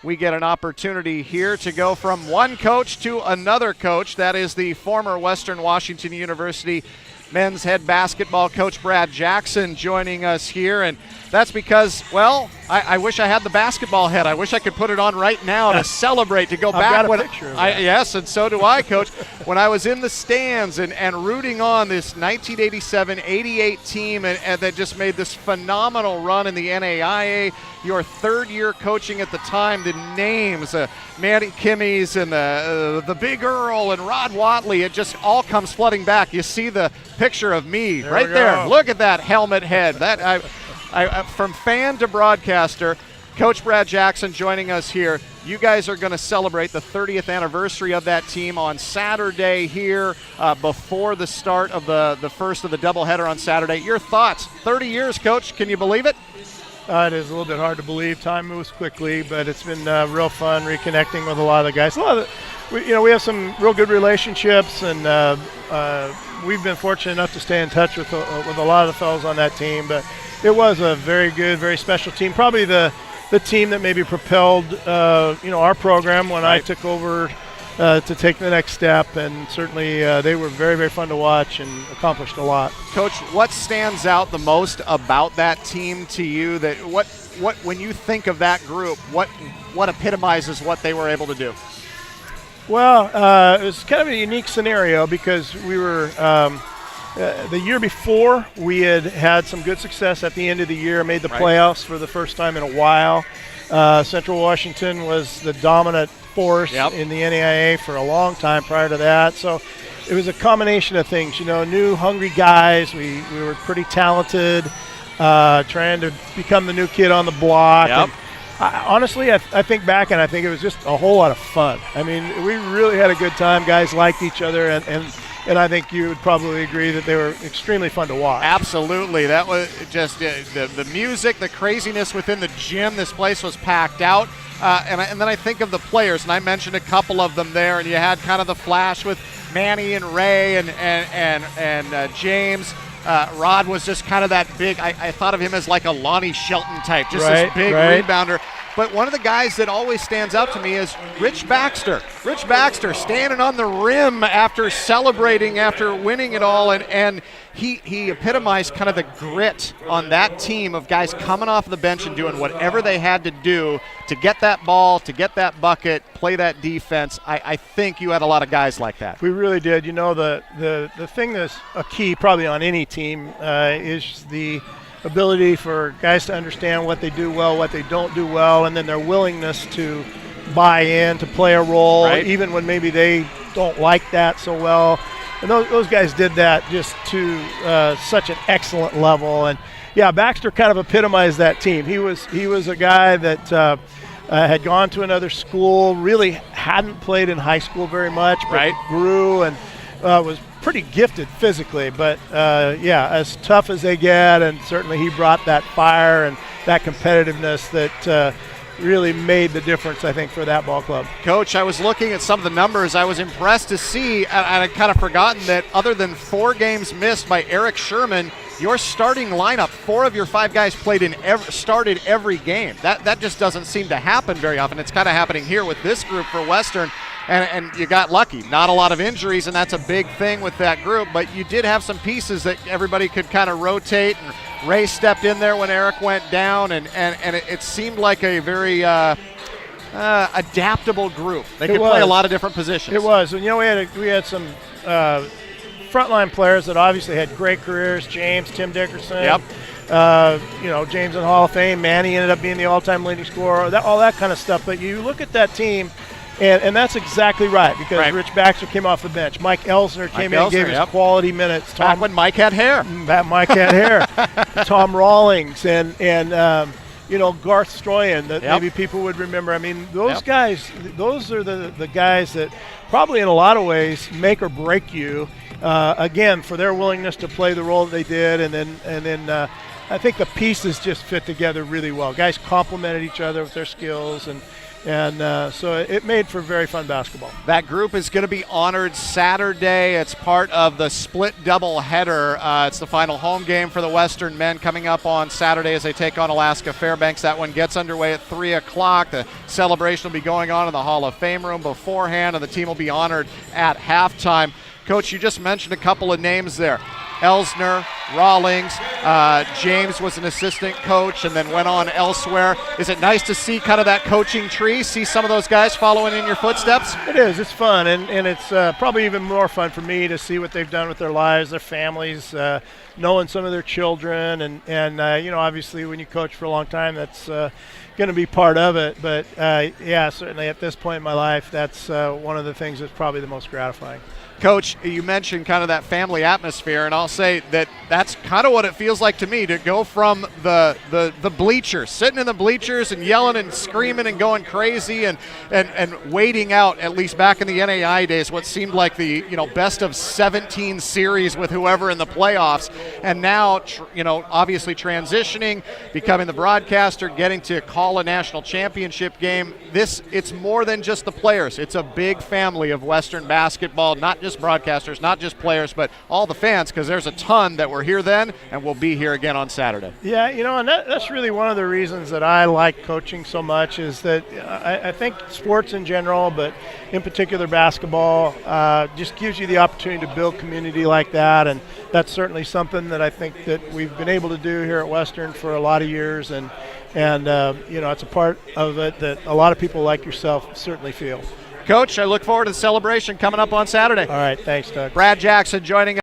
We get an opportunity here to go from one coach to another coach. That is the former Western Washington University men's head basketball coach Brad Jackson joining us here. And that's because, well, I wish I had the basketball head. I wish I could put it on right now to celebrate, to go back. I've got a picture of that. Yes, and so do I, Coach. When I was in the stands and rooting on this 1987-88 team and that just made this phenomenal run in the NAIA, your third year coaching at the time, the names, Manny Kimmies and the Big Earl and Rod Watley, it just all comes flooding back. You see the picture of me right there. Look at that helmet head. That from fan to broadcaster, Coach Brad Jackson joining us here. You guys are going to celebrate the 30th anniversary of that team on Saturday here before the start of the first of the doubleheader on Saturday. Your thoughts? 30 years, Coach. Can you believe it? It is a little bit hard to believe. Time moves quickly, but it's been real fun reconnecting with a lot of the guys. We have some real good relationships, and we've been fortunate enough to stay in touch with a lot of the fellows on that team. But it was a very good, very special team. Probably the team that maybe propelled our program when I took over to take the next step, and certainly they were very, very fun to watch and accomplished a lot. Coach, what stands out the most about that team to you? That what when you think of that group, what epitomizes what they were able to do? Well, it was kind of a unique scenario because we were the year before we had some good success at the end of the year, made the playoffs for the first time in a while. Central Washington was the dominant force in the NAIA for a long time prior to that. So it was a combination of things, new hungry guys. We were pretty talented, trying to become the new kid on the block. Yep. Honestly, I think back and I think it was just a whole lot of fun. I mean, we really had a good time. Guys liked each other, and I think you would probably agree that they were extremely fun to watch. Absolutely. That was just the music, the craziness within the gym. This place was packed out. And then I think of the players, and I mentioned a couple of them there, and you had kind of the flash with Manny and Ray and James. Rod was just kind of that big, I thought of him as like a Lonnie Shelton type, just this big rebounder. But one of the guys that always stands out to me is Rich Baxter. Rich Baxter standing on the rim after celebrating, after winning it all, and he epitomized kind of the grit on that team of guys coming off the bench and doing whatever they had to do to get that ball, to get that bucket, play that defense. I think you had a lot of guys like that. We really did. The thing that's a key probably on any team is the ability for guys to understand what they do well, what they don't do well, and then their willingness to buy in, to play a role, even when maybe they don't like that so well. And those guys did that just to such an excellent level. And Baxter kind of epitomized that team. He was a guy that had gone to another school, really hadn't played in high school very much, but grew and was pretty gifted physically, but as tough as they get, and certainly he brought that fire and that competitiveness that really made the difference, I think, for that ball club. Coach, I was looking at some of the numbers. I was impressed to see, and I'd kind of forgotten that other than 4 games missed by Eric Sherman, your starting lineup, 4 of your 5 guys started every game. That just doesn't seem to happen very often. It's kind of happening here with this group for Western. And you got lucky. Not a lot of injuries, and that's a big thing with that group. But you did have some pieces that everybody could kind of rotate. And Ray stepped in there when Eric went down, and it seemed like a very adaptable group. They could play a lot of different positions. It was. And, we had some frontline players that obviously had great careers. Tim Dickerson. Yep. James in the Hall of Fame. Manny ended up being the all-time leading scorer. All that kind of stuff. But you look at that team, and that's exactly right, because Rich Baxter came off the bench. Mike Elsner came in and gave us quality minutes. Back when Mike had hair. Mike had hair. Tom Rawlings and Garth Stroyan that maybe people would remember. I mean, those guys, those are the guys that probably in a lot of ways make or break you, again, for their willingness to play the role that they did. And then I think the pieces just fit together really well. Guys complemented each other with their skills, and so it made for very fun basketball. That group is going to be honored Saturday. It's part of the split double header. It's the final home game for the Western men coming up on Saturday as they take on Alaska Fairbanks. That one gets underway at 3 o'clock. The celebration will be going on in the Hall of Fame room beforehand, and the team will be honored at halftime. Coach, you just mentioned a couple of names there. Elsner, Rawlings, James was an assistant coach and then went on elsewhere. Is it nice to see kind of that coaching tree, see some of those guys following in your footsteps? It is. It's fun, and it's probably even more fun for me to see what they've done with their lives, their families, knowing some of their children, and obviously when you coach for a long time, that's going to be part of it. But certainly at this point in my life, that's one of the things that's probably the most gratifying. Coach, you mentioned kind of that family atmosphere, and I'll say that that's kind of what it feels like to me, to go from the bleachers, sitting in the bleachers and yelling and screaming and going crazy and waiting out, at least back in the NAIA days, what seemed like the best of 17 series with whoever in the playoffs, and now obviously transitioning, becoming the broadcaster, getting to call a national championship game. It's more than just the players. It's a big family of Western basketball, not just broadcasters, not just players, but all the fans, because there's a ton that were here then and will be here again on Saturday. Yeah, and that's really one of the reasons that I like coaching so much, is that I think sports in general, but in particular basketball, just gives you the opportunity to build community like that, and that's certainly something that I think that we've been able to do here at Western for a lot of years, and it's a part of it that a lot of people like yourself certainly feel. Coach, I look forward to the celebration coming up on Saturday. All right, thanks, Doug. Brad Jackson joining us.